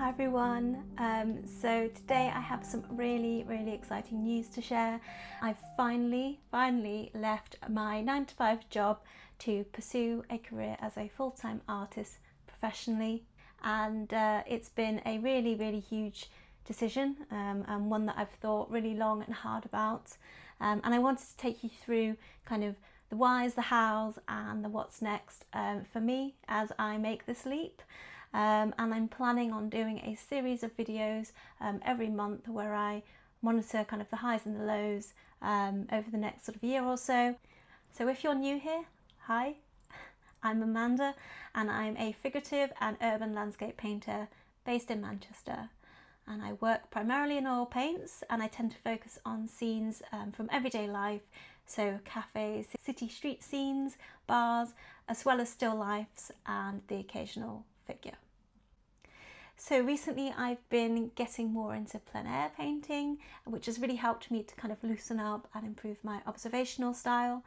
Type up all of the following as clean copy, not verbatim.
Hi everyone, so today I have some really exciting news to share. I've finally left my 9-to-5 job to pursue a career as a full-time artist professionally, and it's been a really huge decision, and one that I've thought really long and hard about, and I wanted to take you through kind of the whys, the hows and the what's next for me as I make this leap. And I'm planning on doing a series of videos every month where I monitor kind of the highs and the lows over the next sort of year or so. So if you're new here, hi, I'm Amanda and I'm a figurative and urban landscape painter based in Manchester. And I work primarily in oil paints, and I tend to focus on scenes from everyday life, so cafes, city street scenes, bars, as well as still lifes and the occasional figure. So recently I've been getting more into plein air painting, which has really helped me to kind of loosen up and improve my observational style.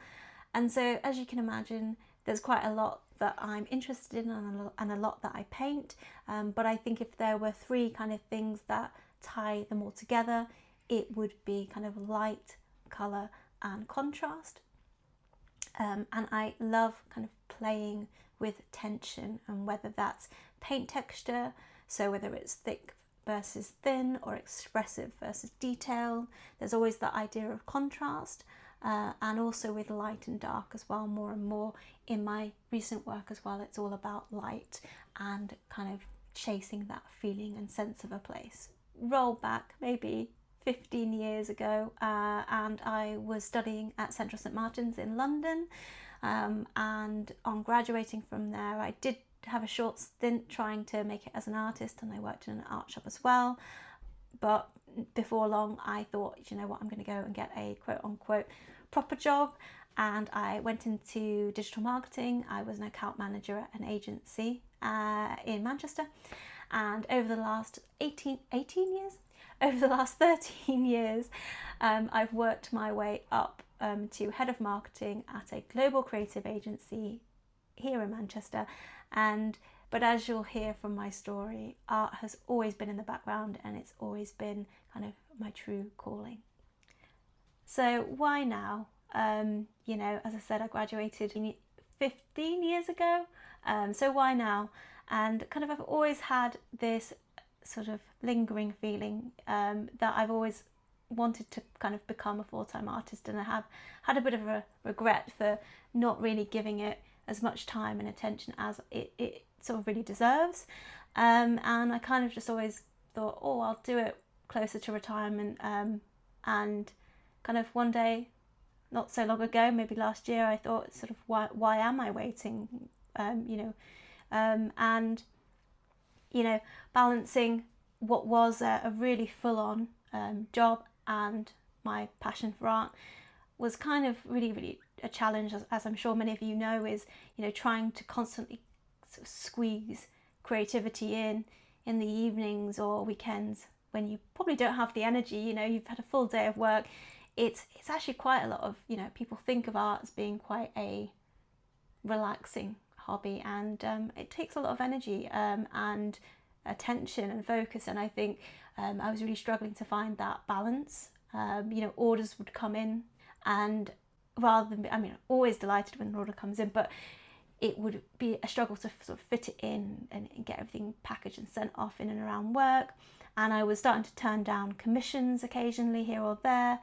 And so, as you can imagine, there's quite a lot that I'm interested in and a lot that I paint, but I think if there were three kind of things that tie them all together, it would be kind of light, colour and contrast. And I love kind of playing with tension, and whether that's paint texture, so whether it's thick versus thin or expressive versus detailed, there's always that idea of contrast, and also with light and dark as well. More and more in my recent work as well, it's all about light and kind of chasing that feeling and sense of a place. Roll back maybe 15 years ago, and I was studying at Central St Martin's in London, and on graduating from there I did have a short stint trying to make it as an artist, and I worked in an art shop as well. But before long I thought, you know what, I'm going to go and get a quote-unquote proper job, and I went into digital marketing. I was an account manager at an agency in Manchester, and over the last 13 years I've worked my way up to head of marketing at a global creative agency here in Manchester. But as you'll hear from my story, art has always been in the background, and it's always been kind of my true calling. So why now? You know, as I said, I graduated 15 years ago, so why now? And kind of I've always had this sort of lingering feeling that I've always wanted to kind of become a full-time artist, and I have had a bit of a regret for not really giving it as much time and attention as it sort of really deserves, and I kind of just always thought, oh, I'll do it closer to retirement, and kind of one day, not so long ago, maybe last year, I thought sort of why am I waiting, and you know, balancing what was a really full-on job and my passion for art was kind of really a challenge, as I'm sure many of you know, is, you know, trying to constantly sort of squeeze creativity in the evenings or weekends when you probably don't have the energy. You know, you've had a full day of work. It's actually quite a lot of, you know, people think of art as being quite a relaxing hobby, and it takes a lot of energy and attention and focus, and I think I was really struggling to find that balance. You know, orders would come in, and rather than, I mean, always delighted when an order comes in, but it would be a struggle to sort of fit it in and get everything packaged and sent off in and around work. And I was starting to turn down commissions occasionally here or there,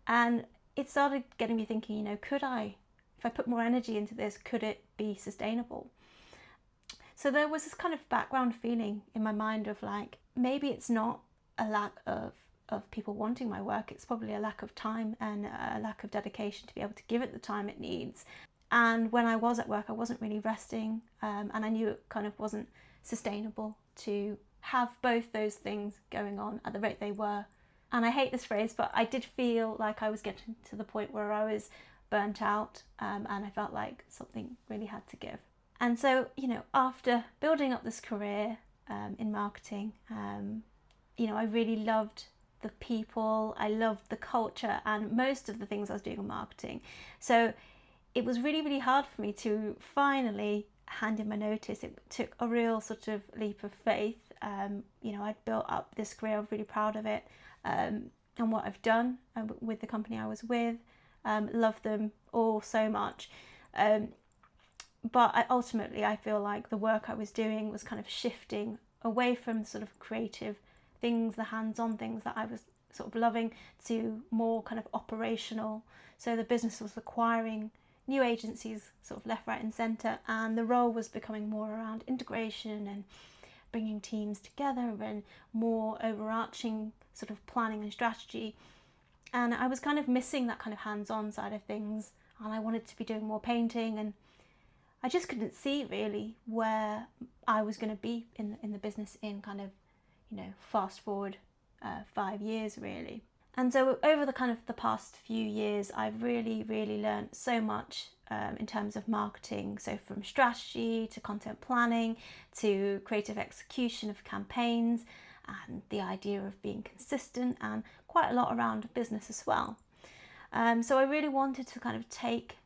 and it started getting me thinking, you know, could I, if I put more energy into this, could it be sustainable? So there was this kind of background feeling in my mind of like, maybe it's not a lack of people wanting my work, it's probably a lack of time and a lack of dedication to be able to give it the time it needs. And when I was at work, I wasn't really resting, and I knew it kind of wasn't sustainable to have both those things going on at the rate they were. And I hate this phrase, but I did feel like I was getting to the point where I was burnt out, and I felt like something really had to give. And so, you know, after building up this career in marketing, you know, I really loved the people, I loved the culture and most of the things I was doing in marketing. So it was really hard for me to finally hand in my notice. It took a real sort of leap of faith, you know, I'd built up this career. I was really proud of it, and what I've done with the company I was with. Love them all so much. But ultimately, I feel like the work I was doing was kind of shifting away from sort of creative things, the hands-on things that I was sort of loving, to more kind of operational. So the business was acquiring new agencies sort of left, right and centre, and the role was becoming more around integration and bringing teams together and more overarching sort of planning and strategy. And I was kind of missing that kind of hands-on side of things, and I wanted to be doing more painting, and I just couldn't see really where I was going to be in the business in kind of, you know, fast forward 5 years really. And so over the kind of the past few years, I've really learned so much in terms of marketing. So from strategy to content planning to creative execution of campaigns, and the idea of being consistent, and quite a lot around business as well. So I really wanted to kind of take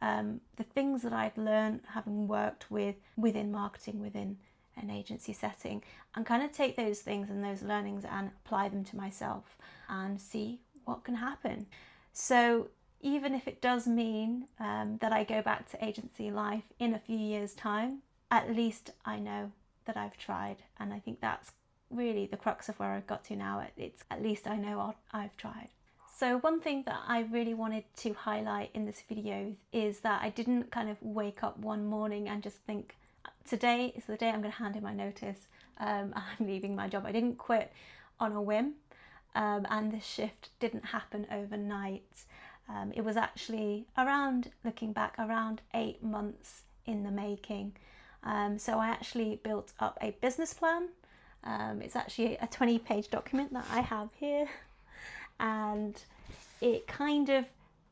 the things that I'd learned having worked within marketing, within an agency setting, and kind of take those things and those learnings and apply them to myself and see what can happen. So even if it does mean that I go back to agency life in a few years' time, at least I know that I've tried. And I think that's really the crux of where I've got to now. It's at least I know I've tried. So one thing that I really wanted to highlight in this video is that I didn't kind of wake up one morning and just think, today is the day I'm going to hand in my notice, I'm leaving my job. I didn't quit on a whim, and this shift didn't happen overnight. It was actually looking back, around 8 months in the making. So I actually built up a business plan. It's actually a 20-page document that I have here. And it kind of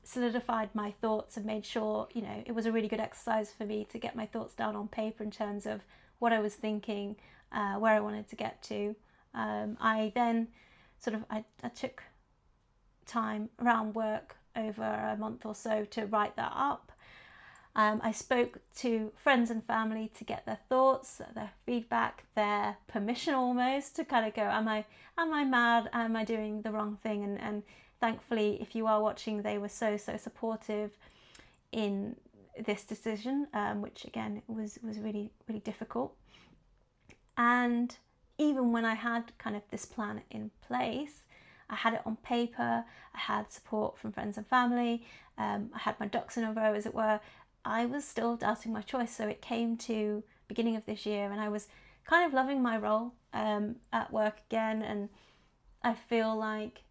solidified my thoughts and made sure, you know, it was a really good exercise for me to get my thoughts down on paper in terms of what I was thinking, where I wanted to get to. I then I took time around work over a month or so to write that up. I spoke to friends and family to get their thoughts, their feedback, their permission almost, to kind of go, am I mad? Am I doing the wrong thing? And thankfully, if you are watching, they were so supportive in this decision, which again was really difficult. And even when I had kind of this plan in place, I had it on paper, I had support from friends and family, I had my ducks in a row, as it were, I was still doubting my choice. So it came to beginning of this year and I was kind of loving my role at work again, and I feel like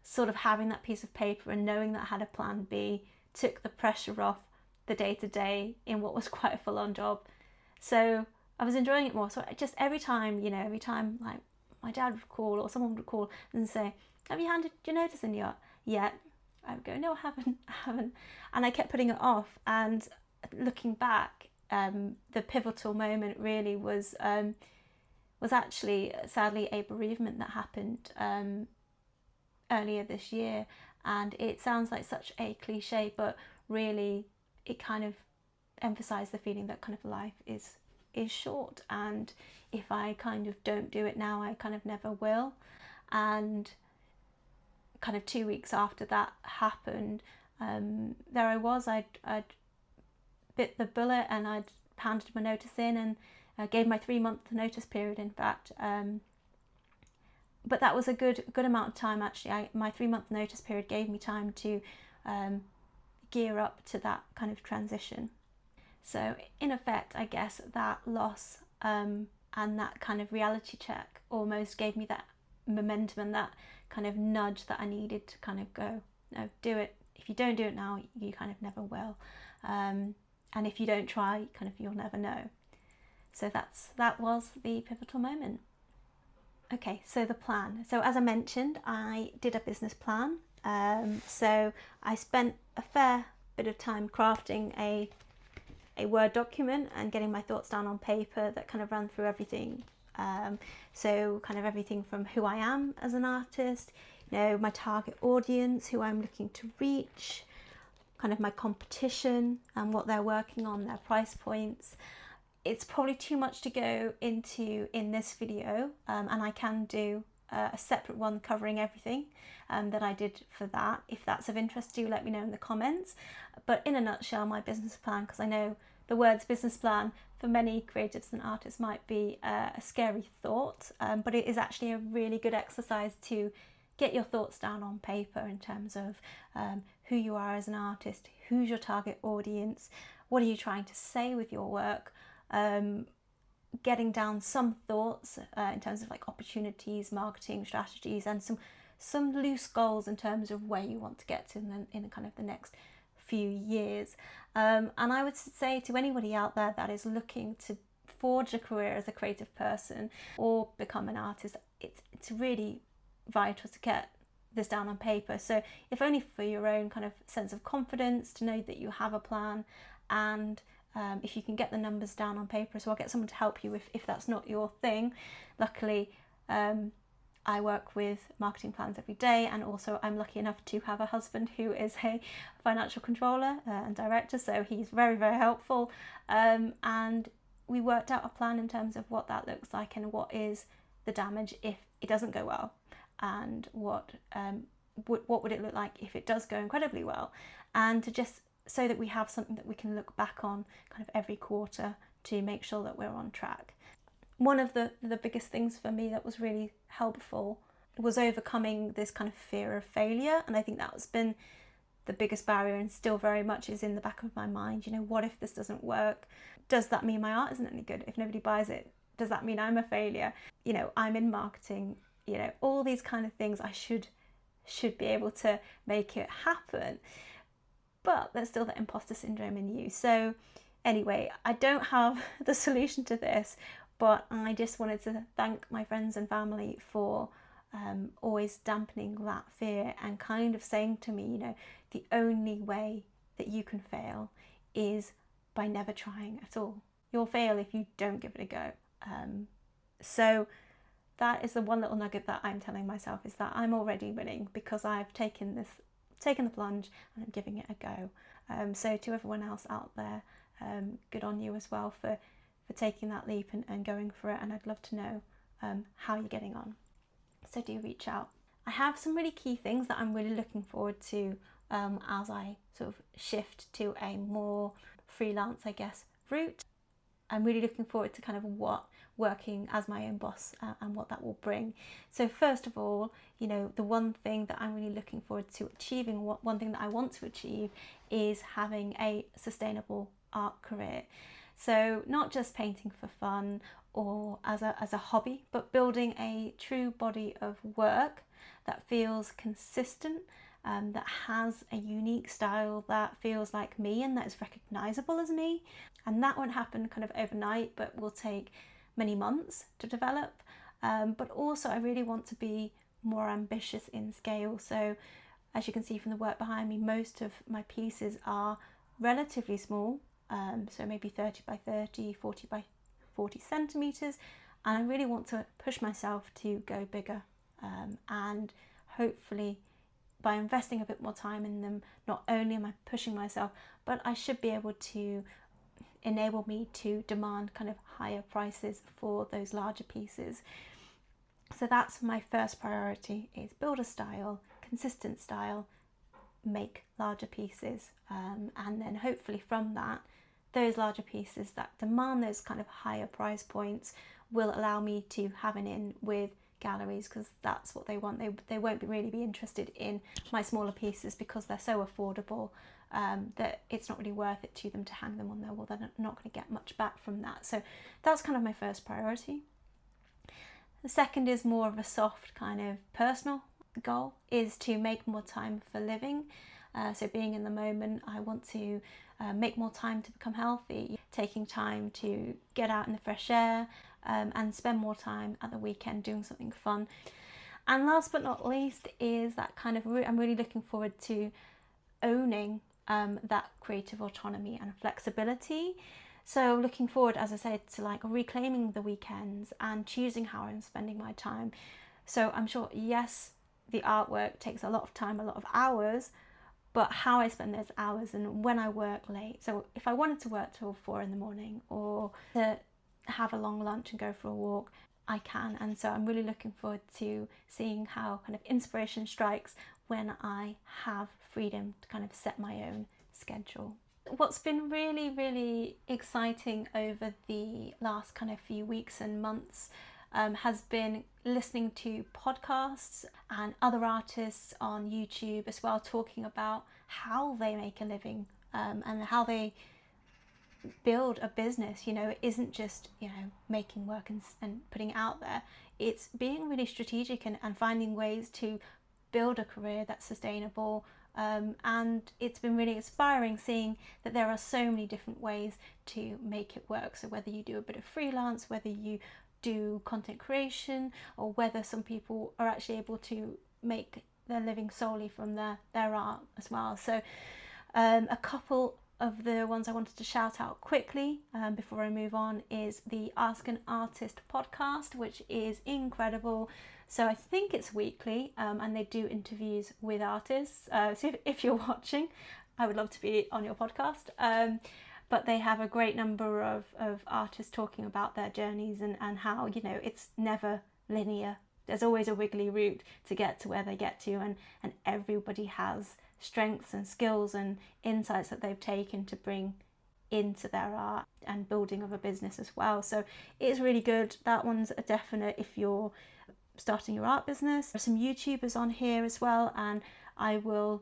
sort of having that piece of paper and knowing that I had a plan B took the pressure off the day-to-day in what was quite a full-on job. So I was enjoying it more. So just every time like my dad would call or someone would call and say, have you handed your notice in yet? I would go, no, I haven't. And I kept putting it off. And looking back, the pivotal moment really was actually, sadly, a bereavement that happened earlier this year. And it sounds like such a cliche, but really it kind of emphasised the feeling that kind of life is short, and if I kind of don't do it now, I kind of never will. And kind of 2 weeks after that happened, there I was, I'd bit the bullet and I'd handed my notice in, and gave my 3-month notice period, in fact. But that was a good amount of time actually. My 3-month notice period gave me time to gear up to that kind of transition. So in effect, I guess that loss and that kind of reality check almost gave me that momentum and that kind of nudge that I needed to kind of go, no, do it. If you don't do it now, you kind of never will. And if you don't try, kind of you'll never know. So that was the pivotal moment. Okay, so the plan. So as I mentioned, I did a business plan. So I spent a fair bit of time crafting a Word document and getting my thoughts down on paper that kind of ran through everything. So kind of everything from who I am as an artist, you know, my target audience, who I'm looking to reach, kind of my competition and what they're working on, their price points, It's probably too much to go into in this video, and I can do a separate one covering everything that I did for that. If that's of interest, do let me know in the comments. But in a nutshell, my business plan, because I know the words business plan for many creatives and artists might be a scary thought, but it is actually a really good exercise to get your thoughts down on paper in terms of who you are as an artist, who's your target audience, what are you trying to say with your work, getting down some thoughts in terms of like opportunities, marketing strategies, and some loose goals in terms of where you want to get to in kind of the next few years. And I would say to anybody out there that is looking to forge a career as a creative person or become an artist, it's really vital to get this down on paper. So if only for your own kind of sense of confidence, to know that you have a plan, and if you can get the numbers down on paper. So I'll get someone to help you if that's not your thing. Luckily, I work with marketing plans every day, and also I'm lucky enough to have a husband who is a financial controller and director, so he's very, very helpful. And we worked out a plan in terms of what that looks like and what is the damage if it doesn't go well, and what would it look like if it does go incredibly well, and to just so that we have something that we can look back on kind of every quarter to make sure that we're on track. One of the biggest things for me that was really helpful was overcoming this kind of fear of failure, and I think that's been the biggest barrier, and still very much is in the back of my mind. You know, what if this doesn't work? Does that mean my art isn't any good? If nobody buys it, does that mean I'm a failure? You know, I'm in marketing, you know, all these kind of things. I should be able to make it happen, but there's still that imposter syndrome in you. So anyway, I don't have the solution to this, but I just wanted to thank my friends and family for always dampening that fear and kind of saying to me, you know, the only way that you can fail is by never trying at all. You'll fail if you don't give it a go. So that is the one little nugget that I'm telling myself, is that I'm already winning because I've taken the plunge and I'm giving it a go. So to everyone else out there, good on you as well for taking that leap and going for it, and I'd love to know how you're getting on. So do reach out. I have some really key things that I'm really looking forward to as I sort of shift to a more freelance, I guess, route. I'm really looking forward to kind of working as my own boss and what that will bring. So first of all, you know, the one thing that I'm really looking forward to achieving, one thing that I want to achieve, is having a sustainable art career. So not just painting for fun or as a hobby, but building a true body of work that feels consistent, that has a unique style that feels like me and that is recognizable as me. And that won't happen kind of overnight, but will take many months to develop. But also I really want to be more ambitious in scale. So as you can see from the work behind me, most of my pieces are relatively small, so maybe 30 by 30, 40 by 40 centimeters, and I really want to push myself to go bigger, and hopefully by investing a bit more time in them, not only am I pushing myself, but I should be able to enable me to demand kind of higher prices for those larger pieces. So that's my first priority, is build a style, consistent style, make larger pieces, and then hopefully from that, those larger pieces that demand those kind of higher price points will allow me to have an in with galleries, because that's what they want. They won't really be interested in my smaller pieces because they're so affordable that it's not really worth it to them to hang them on their wall. They're not going to get much back from that. So that's kind of my first priority. The second is more of a soft kind of personal goal, is to make more time for living. So being in the moment, I want to make more time to become healthy, taking time to get out in the fresh air, and spend more time at the weekend doing something fun. And last but not least is that kind of I'm really looking forward to owning that creative autonomy and flexibility. So looking forward, as I said, to like reclaiming the weekends and choosing how I'm spending my time. So I'm sure, yes, the artwork takes a lot of time, a lot of hours, but how I spend those hours and when I work late. So if I wanted to work till 4 in the morning or to have a long lunch and go for a walk, I can. And so I'm really looking forward to seeing how kind of inspiration strikes when I have freedom to kind of set my own schedule. What's been really, really exciting over the last kind of few weeks and months has been listening to podcasts and other artists on YouTube as well, talking about how they make a living and how they build a business. You know, it isn't just, you know, making work and putting it out there. It's being really strategic and finding ways to build a career that's sustainable. And it's been really inspiring seeing that there are so many different ways to make it work. So whether you do a bit of freelance, whether you do content creation, or whether some people are actually able to make their living solely from their art as well. So a couple of the ones I wanted to shout out quickly before I move on is the Ask an Artist podcast, which is incredible. So I think it's weekly and they do interviews with artists. So if you're watching, I would love to be on your podcast. But they have a great number of artists talking about their journeys and how, you know, it's never linear. There's always a wiggly route to get to where they get to, and everybody has strengths and skills and insights that they've taken to bring into their art and building of a business as well. So it's really good. That one's a definite if you're starting your art business. There's some YouTubers on here as well, and I will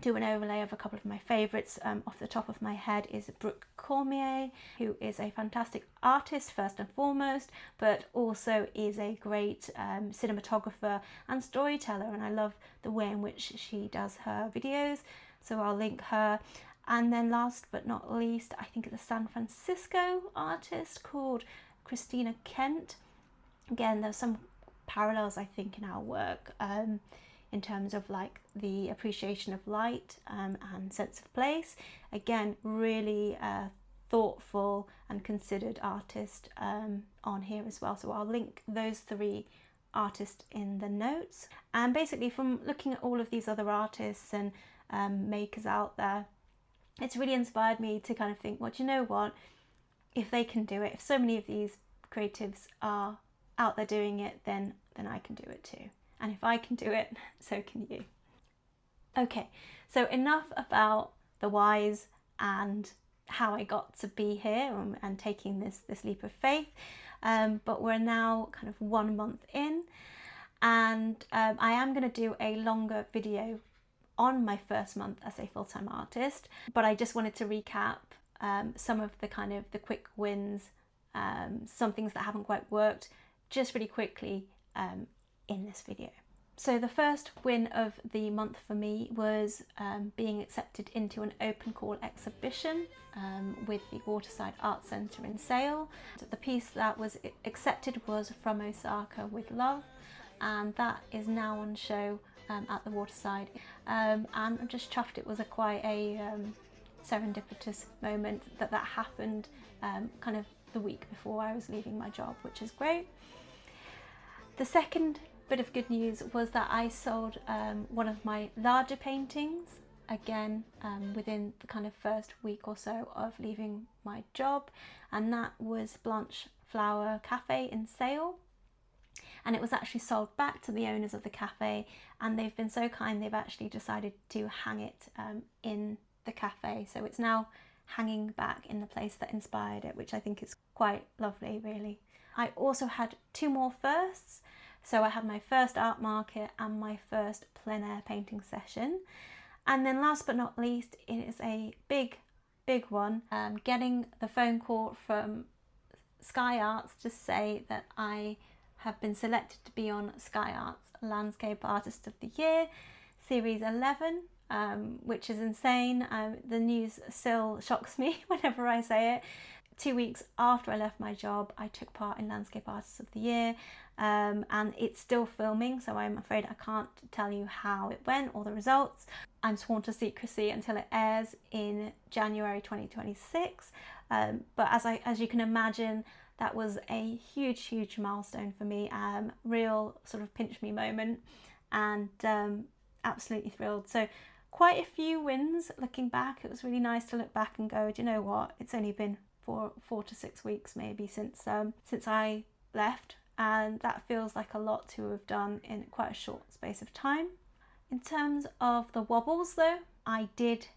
do an overlay of a couple of my favourites. Off the top of my head is Brooke Cormier, who is a fantastic artist first and foremost, but also is a great cinematographer and storyteller, and I love the way in which she does her videos, so I'll link her. And then last but not least, I think it's a San Francisco artist called Christina Kent. Again, there's some parallels I think in our work in terms of like the appreciation of light and sense of place. Again, really thoughtful and considered artist on here as well. So I'll link those 3 artists in the notes. And basically from looking at all of these other artists and makers out there, it's really inspired me to kind of think, well, do you know what? If they can do it, if so many of these creatives are out there doing it, then I can do it too. And if I can do it, so can you. Okay, so enough about the whys and how I got to be here and taking this leap of faith. But we're now kind of 1 month in, and I am going to do a longer video on my first month as a full-time artist. But I just wanted to recap some of the kind of the quick wins, some things that haven't quite worked, just really quickly in this video. So the first win of the month for me was being accepted into an open call exhibition with the Waterside Art Centre in Sale. The piece that was accepted was From Osaka with Love, and that is now on show at the Waterside. And I'm just chuffed it was quite a serendipitous moment that happened kind of the week before I was leaving my job, which is great. The second bit of good news was that I sold one of my larger paintings, again within the kind of first week or so of leaving my job, and that was Blanche Flower Cafe in Sale. And it was actually sold back to the owners of the cafe, and they've been so kind they've actually decided to hang it in the cafe, so it's now hanging back in the place that inspired it, which I think is quite lovely really. I also had 2 more firsts. So I had my first art market and my first plein air painting session. And then last but not least, it is a big one, getting the phone call from Sky Arts to say that I have been selected to be on Sky Arts Landscape Artist of the Year, Series 11, which is insane. The news still shocks me whenever I say it. 2 weeks after I left my job, I took part in Landscape Artist of the Year, and it's still filming, so I'm afraid I can't tell you how it went or the results. I'm sworn to secrecy until it airs in January 2026. But as you can imagine, that was a huge milestone for me, real sort of pinch me moment, and absolutely thrilled. So quite a few wins looking back. It was really nice to look back and go, do you know what? It's only been four to 6 weeks maybe since I left, and that feels like a lot to have done in quite a short space of time. In terms of the wobbles though, I did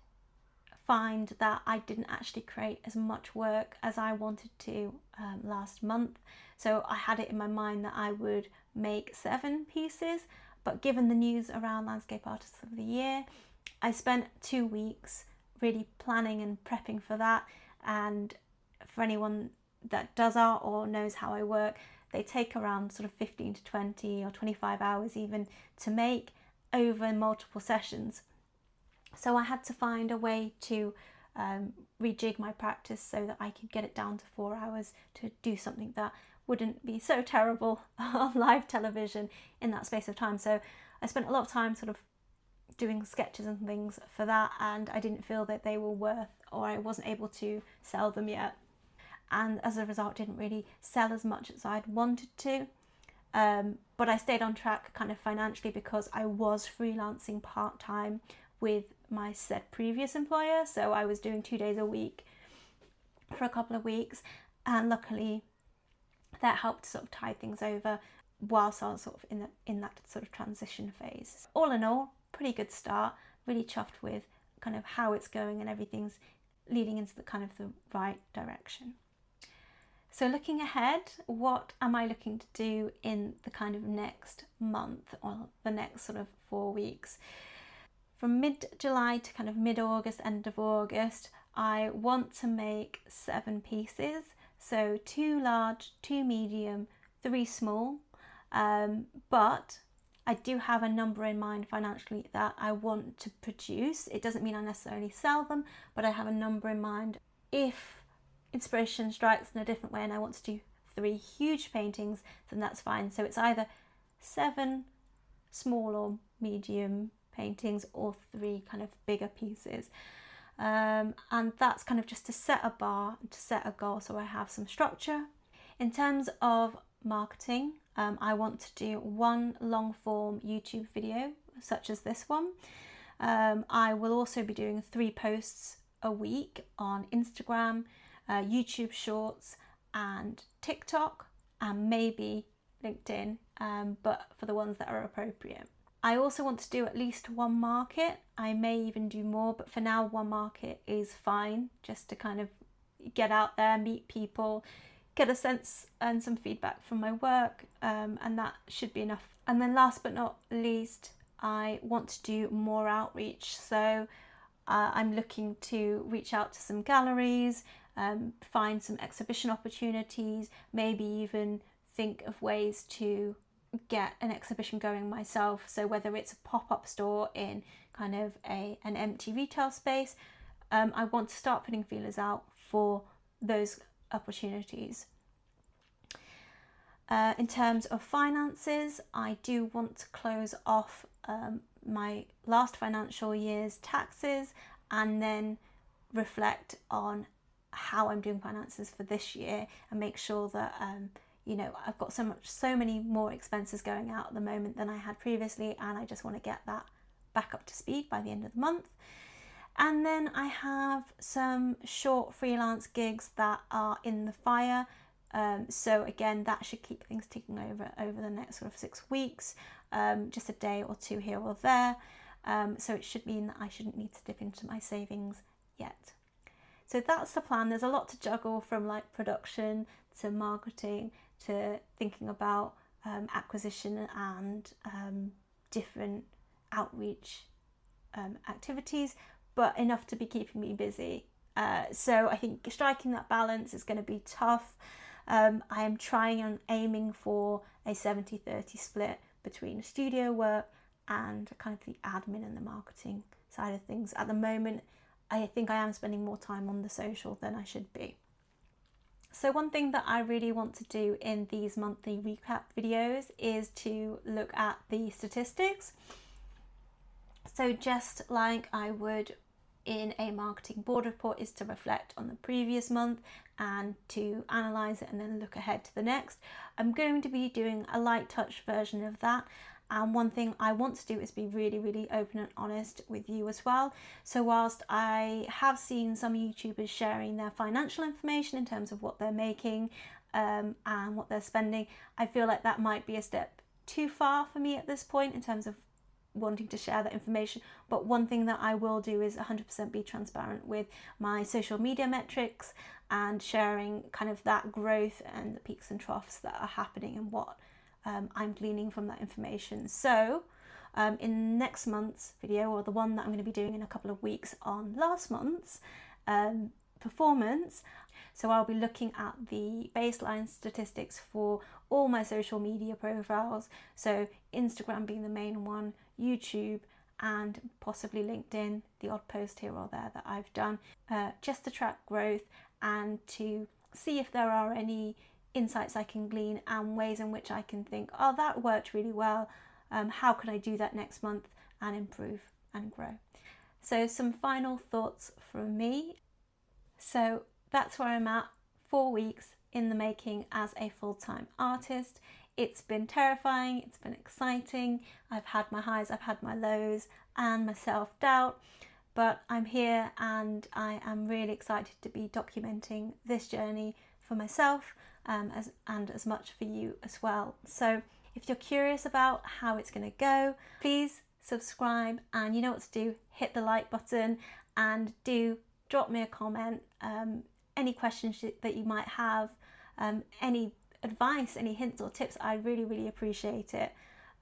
find that I didn't actually create as much work as I wanted to last month. So I had it in my mind that I would make 7 pieces, but given the news around Landscape Artists of the Year, I spent 2 weeks really planning and prepping for that. And for anyone that does art or knows how I work, they take around sort of 15 to 20 or 25 hours even to make over multiple sessions. So I had to find a way to rejig my practice so that I could get it down to 4 hours to do something that wouldn't be so terrible on live television in that space of time. So I spent a lot of time sort of doing sketches and things for that, and I didn't feel that they were worth, or I wasn't able to sell them yet. And as a result, didn't really sell as much as I'd wanted to. But I stayed on track kind of financially because I was freelancing part-time with my said previous employer. So I was doing 2 days a week for a couple of weeks, and luckily that helped sort of tide things over whilst I was sort of in that sort of transition phase. All in all, pretty good start, really chuffed with kind of how it's going, and everything's leading into the kind of the right direction. So looking ahead, what am I looking to do in the kind of next month or the next sort of 4 weeks? From mid-July to kind of mid-August, end of August, I want to make 7 pieces. So 2 large, 2 medium, 3 small. But I do have a number in mind financially that I want to produce. It doesn't mean I necessarily sell them, but I have a number in mind. If inspiration strikes in a different way and I want to do 3 huge paintings, then that's fine. So it's either 7 small or medium paintings or 3 kind of bigger pieces. And that's kind of just to set a bar, to set a goal, so I have some structure. In terms of marketing, I want to do 1 long form YouTube video such as this one. I will also be doing 3 posts a week on Instagram, YouTube Shorts and TikTok, and maybe LinkedIn, but for the ones that are appropriate. I also want to do at least 1 market. I may even do more, but for now 1 market is fine, just to kind of get out there, meet people, get a sense and some feedback from my work, and that should be enough. And then last but not least, I want to do more outreach. So I'm looking to reach out to some galleries, find some exhibition opportunities, maybe even think of ways to get an exhibition going myself. So whether it's a pop-up store in kind of an empty retail space, I want to start putting feelers out for those opportunities. In terms of finances, I do want to close off my last financial year's taxes and then reflect on how I'm doing finances for this year and make sure that I've got so many more expenses going out at the moment than I had previously, and I just want to get that back up to speed by the end of the month. And then I have some short freelance gigs that are in the fire. So again, that should keep things ticking over the next sort of 6 weeks, just a day or 2 here or there. So it should mean that I shouldn't need to dip into my savings yet. So that's the plan. There's a lot to juggle, from like production to marketing to thinking about acquisition and different outreach activities, but enough to be keeping me busy. So I think striking that balance is going to be tough. I am trying and aiming for a 70-30 split between studio work and kind of the admin and the marketing side of things. At the moment, I think I am spending more time on the social than I should be. So one thing that I really want to do in these monthly recap videos is to look at the statistics. So just like I would in a marketing board report, is to reflect on the previous month and to analyse it and then look ahead to the next. I'm going to be doing a light touch version of that, And one thing I want to do is be really, really open and honest with you as well. So whilst I have seen some YouTubers sharing their financial information in terms of what they're making and what they're spending, I feel like that might be a step too far for me at this point in terms of wanting to share that information. But one thing that I will do is 100% be transparent with my social media metrics and sharing kind of that growth and the peaks and troughs that are happening and what I'm gleaning from that information. So in next month's video, or the one that I'm going to be doing in a couple of weeks on last month's performance, so I'll be looking at the baseline statistics for all my social media profiles, so Instagram being the main one, YouTube, and possibly LinkedIn, the odd post here or there that I've done, just to track growth and to see if there are any insights I can glean and ways in which I can think, oh, that worked really well, how can I do that next month and improve and grow. So some final thoughts from me. So that's where I'm at, 4 weeks in the making as a full-time artist. It's been terrifying, it's been exciting, I've had my highs, I've had my lows and my self-doubt, but I'm here and I am really excited to be documenting this journey for myself and as much for you as well. So if you're curious about how it's going to go, please subscribe, and you know what to do, hit the like button and do drop me a comment, any questions that you might have, any advice, any hints or tips. I really, really appreciate it.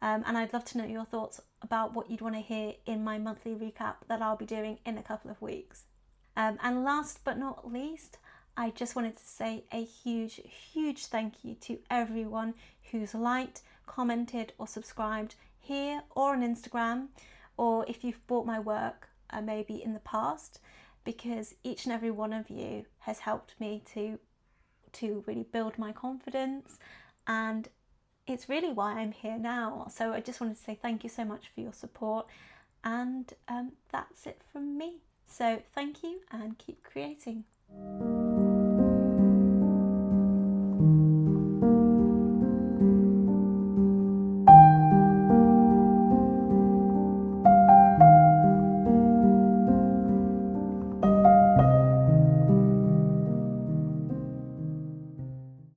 And I'd love to know your thoughts about what you'd want to hear in my monthly recap that I'll be doing in a couple of weeks. And last but not least, I just wanted to say a huge, huge thank you to everyone who's liked, commented or subscribed here or on Instagram, or if you've bought my work maybe in the past, because each and every one of you has helped me to really build my confidence, and it's really why I'm here now. So I just wanted to say thank you so much for your support, and that's it from me. So thank you and keep creating.